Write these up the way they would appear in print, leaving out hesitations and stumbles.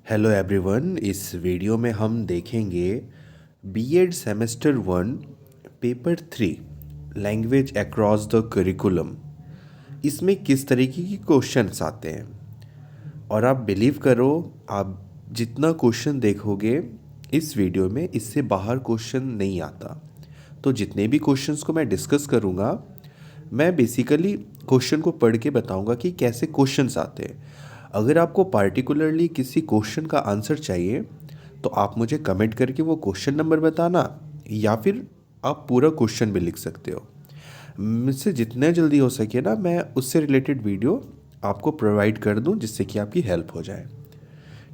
Hello everyone. इस video में हम देखेंगे BEd semester 1 paper 3 language across the curriculum. इसमें किस तरीके की क्वेश्चंस आते हैं और आप बिलीव करो, आप जितना क्वेश्चन देखोगे इस वीडियो में इससे बाहर क्वेश्चन नहीं आता। तो जितने भी क्वेश्चंस को मैं डिस्कस करूँगा, मैं बेसिकली क्वेश्चन को पढ़ के बताऊंगा कि कैसे क्वेश्चंस आते हैं। अगर आपको पार्टिकुलरली किसी क्वेश्चन का आंसर चाहिए तो आप मुझे कमेंट करके वो क्वेश्चन नंबर बताना, या फिर आप पूरा क्वेश्चन भी लिख सकते हो। मुझसे जितने जल्दी हो सके ना, मैं उससे रिलेटेड वीडियो आपको प्रोवाइड कर दूं जिससे कि आपकी हेल्प हो जाए।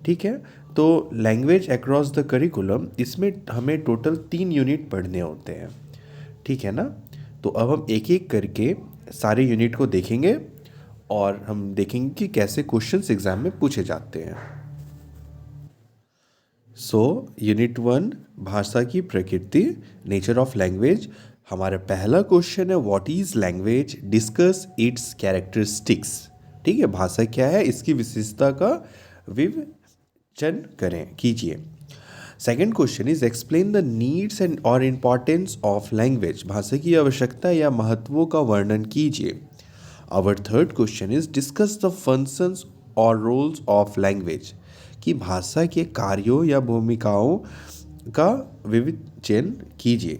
ठीक है। तो लैंग्वेज अक्रॉस द करिकुलम, इसमें हमें टोटल 3 यूनिट पढ़ने होते हैं। ठीक है ना। तो अब हम एक एक करके सारे यूनिट को देखेंगे और हम देखेंगे कि कैसे क्वेश्चंस एग्जाम में पूछे जाते हैं। सो यूनिट 1, भाषा की प्रकृति, नेचर ऑफ लैंग्वेज। हमारा पहला क्वेश्चन है, what is language, discuss it's characteristics. ठीक है, भाषा क्या है, इसकी विशेषता का विवेचन करें कीजिए। Second question is, explain the needs and और इम्पॉर्टेंस ऑफ लैंग्वेज। भाषा की आवश्यकता या महत्वों का वर्णन कीजिए। Our third question is, discuss the functions और रोल्स ऑफ लैंग्वेज। कि भाषा के कार्यों या भूमिकाओं का विवेचन कीजिए।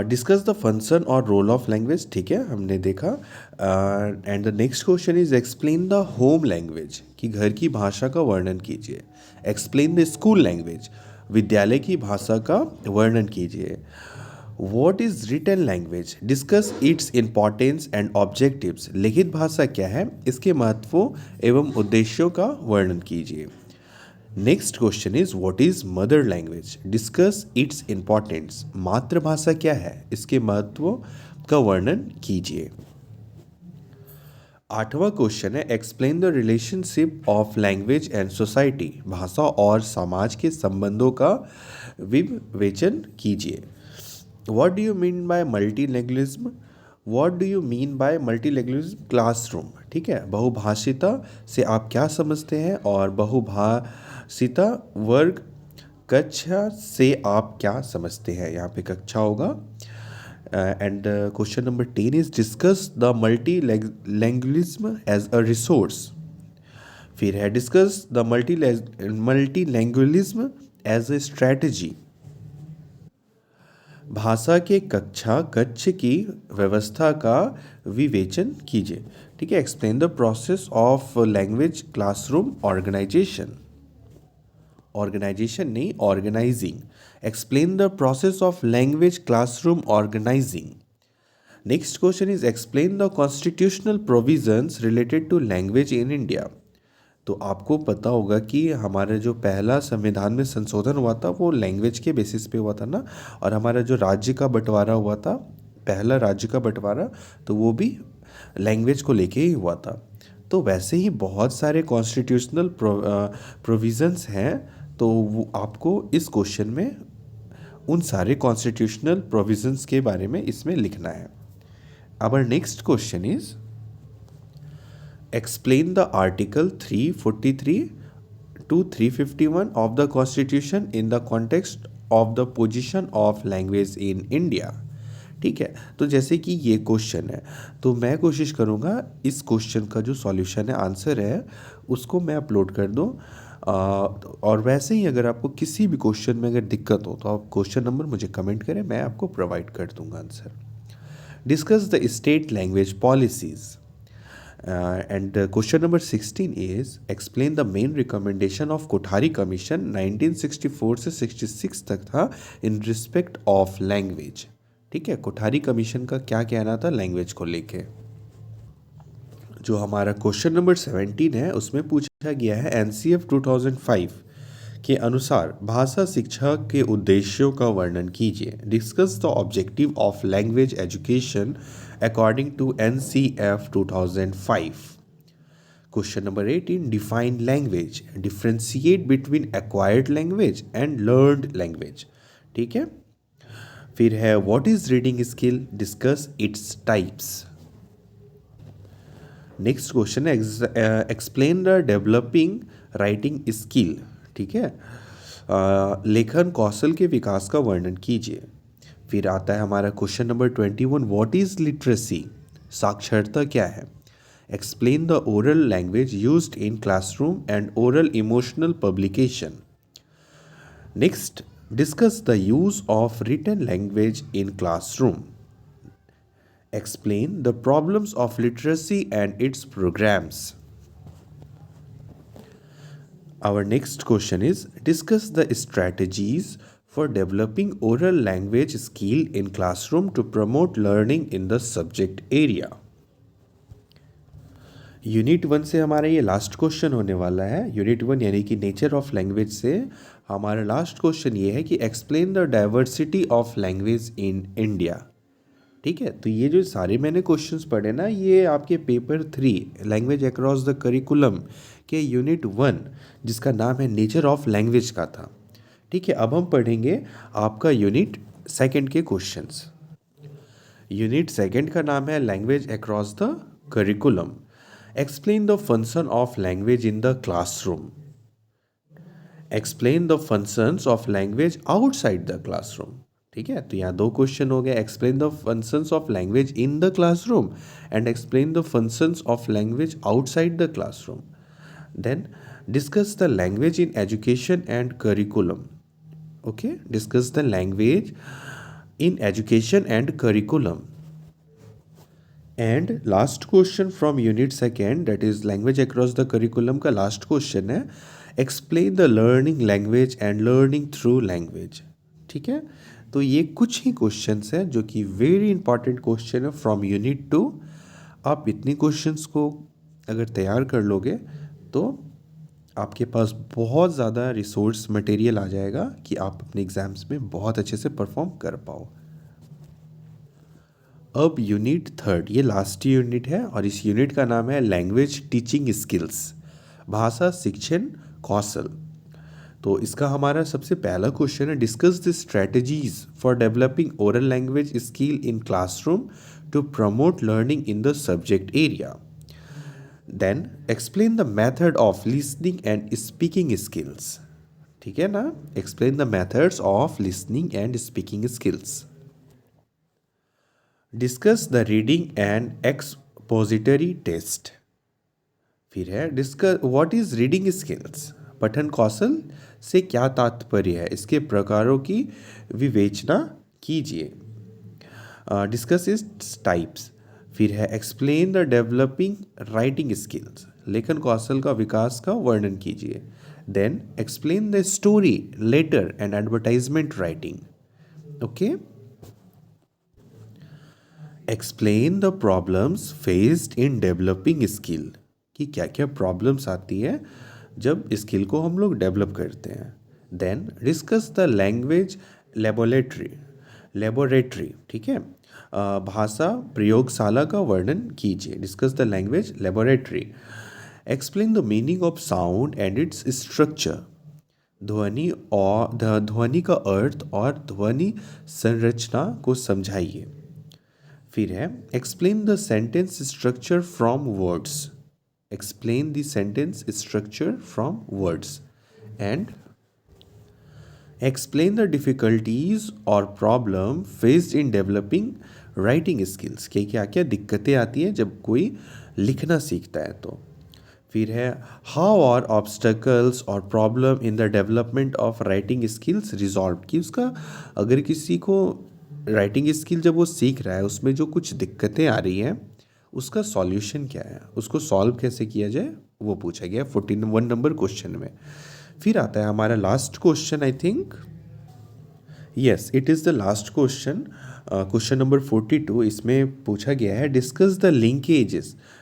डिस्कस द फंक्शन और रोल ऑफ लैंग्वेज, ठीक है, हमने देखा। And the next question is, explain the home language. कि घर की भाषा का वर्णन कीजिए। एक्सप्लेन द स्कूल लैंग्वेज, विद्यालय की भाषा का वर्णन कीजिए। What is written language, discuss its importance and objectives. लिखित भाषा क्या है, इसके महत्वों एवं उद्देश्यों का वर्णन कीजिए। Next question is, what is mother language, discuss its importance. मातृभाषा क्या है, इसके महत्व का वर्णन कीजिए। आठवां क्वेश्चन है, explain the relationship of language and society. भाषा और समाज के संबंधों का विवेचन कीजिए। What do you mean by multilingualism, what do you mean by multilingualism classroom. ठीक है, बहुभाषिता से आप क्या समझते हैं, और बहुभाषिता वर्ग कक्षा से आप क्या समझते हैं। यहाँ पे कक्षा होगा। And question number 10 is, discuss the multilingualism as a resource. फिर है, discuss the multilingualism as a strategy. भाषा के कक्षा कक्ष की व्यवस्था का विवेचन कीजिए। ठीक है, explain the process of language classroom organization. Organization नहीं, organizing. Explain the process of language classroom organizing. Next question is, explain the constitutional provisions related to language in India. तो आपको पता होगा कि हमारा जो पहला संविधान में संशोधन हुआ था वो लैंग्वेज के बेसिस पे हुआ था ना। और हमारा जो राज्य का बंटवारा हुआ था, पहला राज्य का बंटवारा, तो वो भी लैंग्वेज को लेके ही हुआ था। तो वैसे ही बहुत सारे कॉन्स्टिट्यूशनल प्रोविजंस हैं। तो वो आपको इस क्वेश्चन में उन सारे कॉन्स्टिट्यूशनल प्रोविजंस के बारे में इसमें लिखना है। Our next question is, explain the article 343 to 351 of the constitution in the context of the position of language in India। ठीक है, तो जैसे कि ये क्वेश्चन है, तो मैं कोशिश करूँगा इस क्वेश्चन का जो सॉल्यूशन है, आंसर है, उसको मैं अपलोड कर दूँ। और वैसे ही अगर आपको किसी भी क्वेश्चन में अगर दिक्कत हो तो आप क्वेश्चन नंबर मुझे कमेंट करें, मैं आपको प्रोवाइड कर दूँगा answer. Discuss the state language policies. And question number 16 is, explain the main recommendation of Kothari commission 1964 से 66 तक था in respect of language। ठीक है, कोठारी कमीशन का क्या कहना था लैंग्वेज को लेके। जो हमारा क्वेश्चन नंबर 17 है उसमें पूछा गया है, एनसीएफ 2005 के अनुसार भाषा शिक्षा के उद्देश्यों का वर्णन कीजिए। Discuss the objective of language education according to NCF 2005। Question number 18, define language, differentiate between acquired language and learned language. ठीक है, फिर है, what is reading skill, discuss its types. Next question है explain the developing writing skill. ठीक है, लेखन कौशल के विकास का वर्णन कीजिए। फिर आता है हमारा question number 21, what is literacy, साक्षरता क्या है। Explain the oral language used in classroom and oral emotional publication. Next, discuss the use of written language in classroom. Explain the problems of literacy and its programs. Our next question is discuss the strategies for developing oral language skill in classroom to promote learning in the subject area. Unit 1 से हमारा ये last question होने वाला है। Unit 1 यानी कि nature of language से हमारा लास्ट क्वेश्चन ये है कि explain the diversity of language in India. ठीक है, तो ये जो सारे मैंने क्वेश्चंस पढ़े ना, ये आपके paper 3 language across the curriculum के यूनिट 1 जिसका नाम है नेचर ऑफ लैंग्वेज का था। ठीक है, अब हम पढ़ेंगे आपका यूनिट 2 के क्वेश्चंस। यूनिट 2 का नाम है language across the curriculum. Explain the function of language in the classroom. Explain the functions of language outside the classroom. ठीक है, तो यहाँ 2 क्वेश्चन हो गए। Explain the functions of language in the classroom and explain the functions of language outside the classroom. Then discuss the language in education and curriculum. Okay, discuss the language in education and curriculum. And last question from unit 2 that is language across the curriculum का last question है explain the learning language and learning through language. ठीक है, तो ये कुछ ही questions हैं जो कि वेरी इंपॉर्टेंट क्वेश्चन है फ्रॉम यूनिट 2। आप इतने क्वेश्चंस को अगर तैयार कर लोगे तो आपके पास बहुत ज़्यादा रिसोर्स मटेरियल आ जाएगा कि आप अपने एग्ज़ाम्स में बहुत अच्छे से परफॉर्म कर पाओ। अब यूनिट 3, ये लास्ट यूनिट है और इस यूनिट का नाम है लैंग्वेज टीचिंग स्किल्स, भाषा शिक्षण कौशल। तो इसका हमारा सबसे पहला क्वेश्चन है discuss the strategies for developing oral language skill in classroom to promote learning in the subject area. Then explain the method of listening and speaking skills. ठीक है ना, explain the methods of listening and speaking skills. Discuss the reading and expository test. फिर है discuss what is reading skills, पठन कौशल से क्या तात्पर्य है, इसके प्रकारों की विवेचना कीजिए। Discuss its types. फिर है explain the developing writing skills, लेखन कौशल का विकास का वर्णन कीजिए। Then explain the story letter and advertisement writing. Okay, explain the problems faced in developing skill, कि क्या क्या प्रॉब्लम्स आती है जब स्किल को हम लोग डेवलप करते हैं। Then discuss the language laboratory. ठीक है, भाषा प्रयोगशाला का वर्णन कीजिए। Discuss the language laboratory. Explain the meaning of sound and its structure, ध्वनि का अर्थ और ध्वनि संरचना को समझाइए। फिर है explain the sentence structure from words, explain the sentence structure from words and explain the difficulties or problem faced in developing writing skills, कि क्या क्या दिक्कतें आती हैं जब कोई लिखना सीखता है। तो फिर है हाउ आर ऑब्स्टेकल्स और problem in the development of writing skills resolve, कि उसका अगर किसी को राइटिंग स्किल जब वो सीख रहा है उसमें जो कुछ दिक्कतें आ रही हैं उसका सॉल्यूशन क्या है, उसको सॉल्व कैसे किया जाए, वो पूछा गया 41 नंबर क्वेश्चन में। फिर आता है हमारा last question, I think yes it is the last question, question number 42। इसमें पूछा गया है discuss the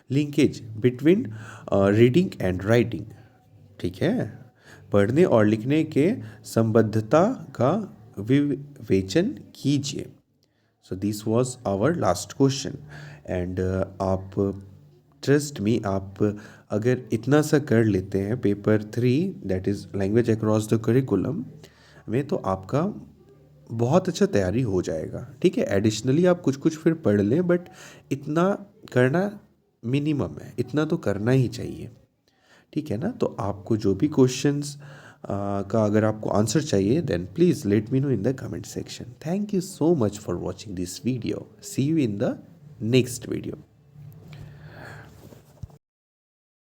linkage between reading and writing. ठीक है, पढ़ने और लिखने के संबद्धता का विवेचन कीजिए। So this was our last question and आप ट्रस्ट मी, आप अगर इतना सा कर लेते हैं paper 3 that is language across the curriculum में, तो आपका बहुत अच्छा तैयारी हो जाएगा। ठीक है, एडिशनली आप कुछ कुछ फिर पढ़ लें, बट इतना करना मिनिमम है, इतना तो करना ही चाहिए। ठीक है ना। तो आपको जो भी क्वेश्चंस का अगर आपको आंसर चाहिए then please let me know in the comment section. Thank you so much for watching this video. See you in the next video.